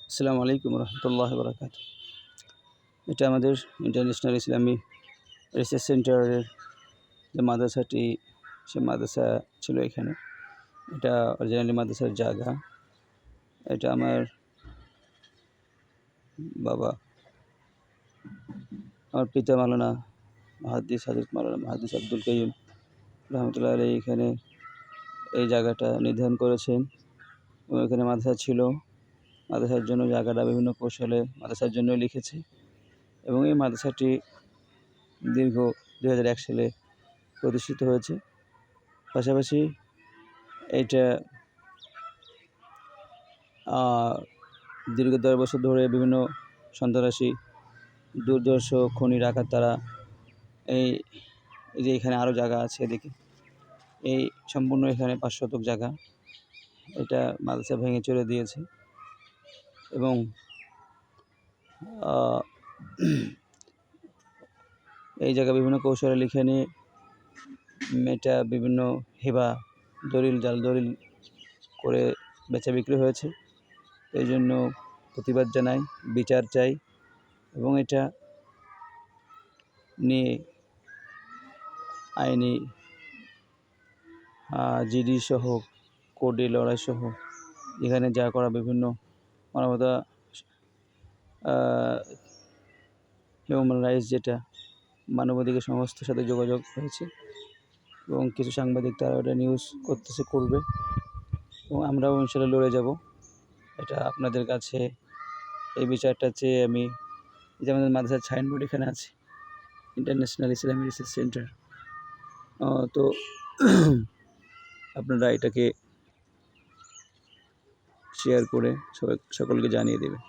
আসসালামু আলাইকুম রহমতুল্লাহ বরকাতুহু। এটা আমাদের ইন্টারন্যাশনাল ইসলামী রিসার্চ সেন্টারের যে মাদ্রাসাটি, সে মাদ্রাসা ছিল এখানে। এটা অরিজিনালি মাদ্রাসার জায়গা। এটা আমার বাবা, আমার পিতা মাওলানা মুহাদ্দিস হযরত মাওলানা মুহাদ্দিস আব্দুল কাইয়ুম রহমতুল্লাহ আলাইহি এখানে এই জায়গাটা নির্ধারণ করেছেন এবং এখানে মাদ্রাসা ছিল। মাদ্রাসার জন্য জায়গাটা বিভিন্ন কৌশলে মাদ্রাসার জন্য লিখেছে এবং এই মাদ্রাসাটি দীর্ঘ 2001 সালে প্রতিষ্ঠিত হয়েছে। পাশাপাশি এইটা দীর্ঘ 10 বছর ধরে বিভিন্ন সন্ত্রাসী দুর্ধর্ষ খনি ডাকাত তারা এই যে এখানে আরও জায়গা আছে এদিকে, এই সম্পূর্ণ এখানে 5 শতক জায়গা এটা মাদ্রাসা ভেঙে চলে দিয়েছে এবং এই জায়গা বিভিন্ন কৌশলে লিখে নিয়ে এটা বিভিন্ন হেবা জাল দলিল করে বেচা বিক্রি হয়েছে। এই জন্য প্রতিবাদ জানাই, বিচার চাই এবং এটা নিয়ে আইনি জিডি সহ কোর্টে লড়াই সহ এখানে যা করা বিভিন্ন মানবতা হিউম্যান রাইটস যেটা মানবাধিকার সংস্থার সাথে যোগাযোগ হয়েছে এবং কিছু সাংবাদিক তারা ওটা নিউজ করবে এবং আমরাও ইনশাল্লাহ লড়ে যাব। এটা আপনাদের কাছে এই বিচারটা চেয়ে আমি, যে আমাদের মাদ্রাসার সাইনবোর্ড এখানে আছে ইন্টারন্যাশনাল ইসলামী রিসার্চ সেন্টার, তো আপনারা এটাকে শেয়ার করে সকলকে জানিয়ে দেবেন।